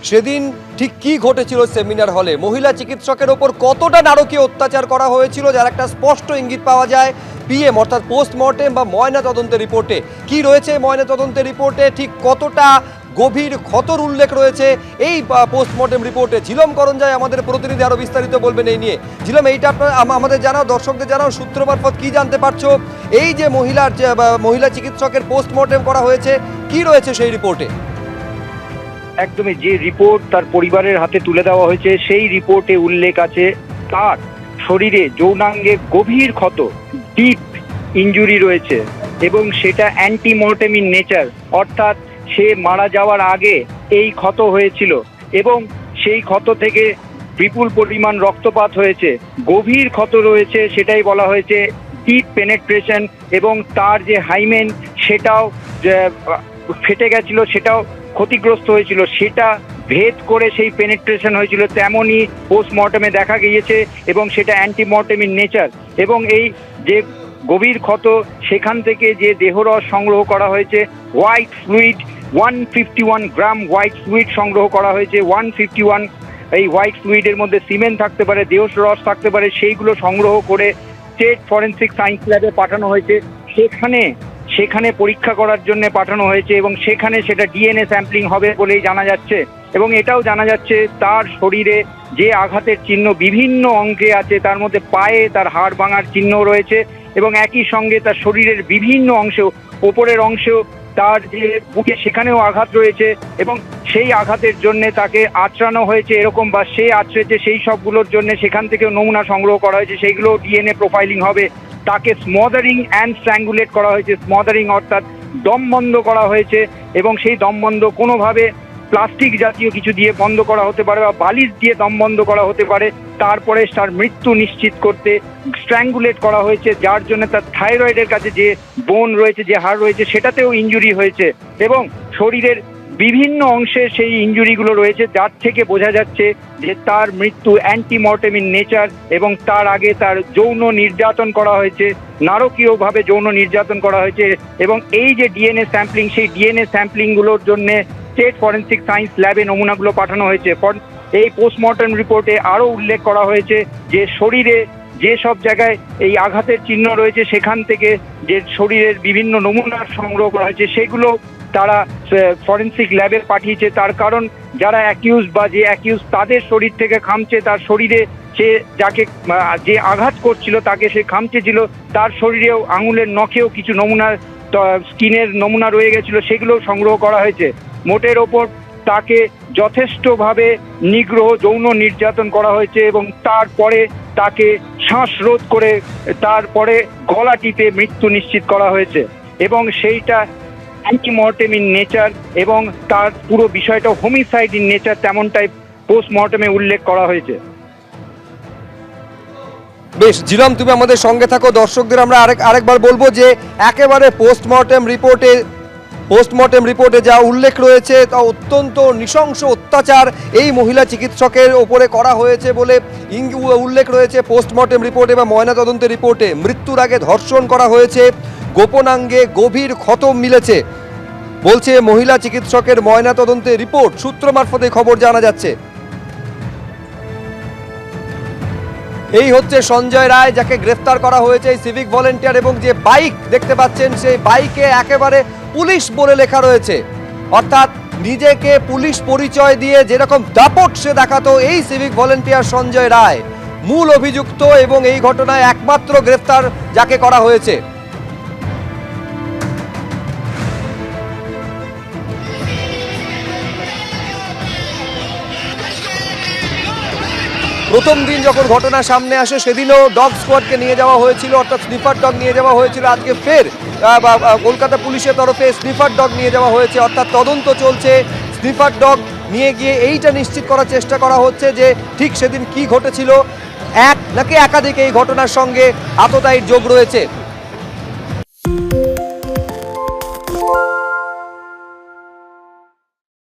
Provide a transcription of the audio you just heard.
সেদিন ঠিক কি ঘটেছিল সেমিনার হলে, মহিলা চিকিৎসকের ওপর কতটা নারকীয় অত্যাচার করা হয়েছিল, যার একটা স্পষ্ট ইঙ্গিত পাওয়া যায় পিএম অর্থাৎ পোস্টমর্টেম বা ময়না তদন্তের রিপোর্টে। কি রয়েছে ময়না তদন্তের রিপোর্টে, ঠিক কতটা গভীর ক্ষতর উল্লেখ রয়েছে এই পোস্টমর্টেম রিপোর্টে, ঝিলম করঞ্জাই আমাদের প্রতিনিধি আরো বিস্তারিত বলবেন এই নিয়ে। ঝিলম, এইটা আমাদের জানাও, দর্শকদের জানাও, সূত্র মারফত কি জানতে পারছো এই যে মহিলা চিকিৎসকের পোস্টমর্টেম করা হয়েছে, কি রয়েছে সেই রিপোর্টে? একদমই, যে রিপোর্ট তার পরিবারের হাতে তুলে দেওয়া হয়েছে সেই রিপোর্টে উল্লেখ আছে তার শরীরে যৌনাঙ্গে গভীর ক্ষত, ডিপ ইনজুরি রয়েছে এবং সেটা অ্যান্টিমর্টেম ইন নেচার, অর্থাৎ সে মারা যাওয়ার আগে এই ক্ষত হয়েছিল এবং সেই ক্ষত থেকে বিপুল পরিমাণ রক্তপাত হয়েছে, গভীর ক্ষত রয়েছে, সেটাই বলা হয়েছে ডিপ পেনেট্রেশন, এবং তার যে হাইমেন সেটাও ফেটে গেছিল, সেটাও ক্ষতিগ্রস্ত হয়েছিল, সেটা ভেদ করে সেই পেনেট্রেশন হয়েছিল, তেমনই পোস্টমর্টমে দেখা গিয়েছে এবং সেটা অ্যান্টিমর্টেম ইন নেচার। এবং এই যে গভীর ক্ষত, সেখান থেকে যে দেহরস সংগ্রহ করা হয়েছে, হোয়াইট ফ্লুইড 151 গ্রাম হোয়াইট ফ্লুইড সংগ্রহ করা হয়েছে। 151 এই হোয়াইট ফ্লুইডের মধ্যে সিমেন্ট থাকতে পারে, দেহরস থাকতে পারে, সেইগুলো সংগ্রহ করে স্টেট ফরেন্সিক সায়েন্স ল্যাবে পাঠানো হয়েছে। সেখানে পরীক্ষা করার জন্য পাঠানো হয়েছে এবং সেখানে সেটা ডিএনএ স্যাম্পলিং হবে বলেই জানা যাচ্ছে। এবং এটাও জানা যাচ্ছে তার শরীরে যে আঘাতের চিহ্ন বিভিন্ন অঙ্গে আছে, তার মধ্যে পায়ে তার হাড় ভাঙার চিহ্ন রয়েছে এবং একই সঙ্গে তার শরীরের বিভিন্ন অংশেও, ওপরের অংশেও তার যে বুকে সেখানেও আঘাত রয়েছে এবং সেই আঘাতের জন্য তাকে আঁচড়ানো হয়েছে এরকম, বা সে আঁচড়েছে, সেই সবগুলোর জন্য সেখান থেকেও নমুনা সংগ্রহ করা হয়েছে, সেইগুলো ডিএনএ প্রোফাইলিং হবে। তাকে স্মদারিং অ্যান্ড স্ট্র্যাঙ্গুলেট করা হয়েছে, স্মদারিং অর্থাৎ দম বন্ধ করা হয়েছে এবং সেই দম বন্ধ কোনোভাবে প্লাস্টিক জাতীয় কিছু দিয়ে বন্ধ করা হতে পারে বা বালিশ দিয়ে দম বন্ধ করা হতে পারে। তারপরে তার মৃত্যু নিশ্চিত করতে স্ট্র্যাঙ্গুলেট করা হয়েছে, যার জন্য তার থাইরয়েডের কাছে যে বোন রয়েছে, যে হাড় রয়েছে, সেটাতেও ইনজুরি হয়েছে এবং শরীরের বিভিন্ন অংশে সেই ইনজুরিগুলো রয়েছে, যার থেকে বোঝা যাচ্ছে যে তার মৃত্যু অ্যান্টিমর্টেম ইন নেচার এবং তার আগে তার যৌন নির্যাতন করা হয়েছে, নারকীয়ভাবে যৌন নির্যাতন করা হয়েছে। এবং এই যে ডিএনএ স্যাম্পলিং, সেই ডিএনএ স্যাম্পলিংগুলোর জন্য স্টেট ফরেন্সিক সায়েন্স ল্যাবে নমুনাগুলো পাঠানো হয়েছে। এই পোস্টমর্টম রিপোর্টে আরও উল্লেখ করা হয়েছে যে শরীরে যে সব জায়গায় এই আঘাতের চিহ্ন রয়েছে, সেখান থেকে যে শরীরের বিভিন্ন নমুনার সংগ্রহ করা হয়েছে, সেগুলো তারা ফরেন্সিক ল্যাবে পাঠিয়েছে। তার কারণ যারা অ্যাকিউজ বা যে অ্যাকিউজ তাদের শরীর থেকে খামচে, তার শরীরে সে যাকে যে আঘাত করছিল তাকে সে খামচেছিল, তার শরীরেও আঙুলের নখেও কিছু নমুনার স্কিনের নমুনা রয়ে গেছিল, সেগুলোও সংগ্রহ করা হয়েছে। মোটের ওপর তাকে যথেষ্টভাবে নিগ্রহ যৌন নির্যাতন করা হয়েছে এবং তারপরে তাকে শ্বাসরোধ করে তারপরে গলা টিপে মৃত্যু নিশ্চিত করা হয়েছে এবং সেইটা অ্যান্টিমর্টেম ইন নেচার এবং তার পুরো বিষয়টা হোমিসাইড ইন নেচার, তেমনটাই পোস্টমর্টেমে উল্লেখ করা হয়েছে। বেশ ঝিলম, তুমি আমাদের সঙ্গে থাকো। দর্শকদের আমরা আরেকবার বলবো যে একেবারে পোস্টমর্টেম রিপোর্টে যা উল্লেখ রয়েছে তা অত্যন্ত নৃশংস অত্যাচার এই মহিলা চিকিৎসকের ওপরে করা হয়েছে বলে উল্লেখ রয়েছে পোস্টমর্টেম রিপোর্টে বা ময়নাতদন্তের রিপোর্টে। মৃত্যুর আগে ধর্ষণ করা হয়েছে, গোপনাঙ্গে গভীর ক্ষত মিলেছে বলছে মহিলা চিকিৎসকের ময়নাতদন্তের রিপোর্ট। সূত্র মারফতে খবর জানা যাচ্ছে। এই হচ্ছে সঞ্জয় রায়, যাকে গ্রেফতার করা হয়েছে, এই সিভিক ভলেন্টিয়ার, এবং যে বাইক দেখতে পাচ্ছেন সেই বাইকে একেবারে পুলিশ বলে লেখা রয়েছে, অর্থাৎ নিজেকে পুলিশ পরিচয় দিয়ে যেরকম দাপট সে দেখাতো এই সিভিক ভলেন্টিয়ার সঞ্জয় রায় মূল অভিযুক্ত এবং এই ঘটনায় একমাত্র গ্রেফতার যাকে করা হয়েছে। প্রথম দিন যখন ঘটনা সামনে আসে সেদিনও ডগ স্কোয়াডকে নিয়ে যাওয়া হয়েছিল, অর্থাৎ স্নিফার ডগ নিয়ে যাওয়া হয়েছিল। আজকে ফের কলকাতা পুলিশের তরফে স্নিফার ডগ নিয়ে যাওয়া হয়েছে, অর্থাৎ তদন্ত চলছে। স্নিফার ডগ নিয়ে গিয়ে এইটা নিশ্চিত করার চেষ্টা করা হচ্ছে যে ঠিক সেদিন কি ঘটেছিল, এক নাকি একাধিক এই ঘটনার সঙ্গে আততায়ীর যোগ রয়েছে।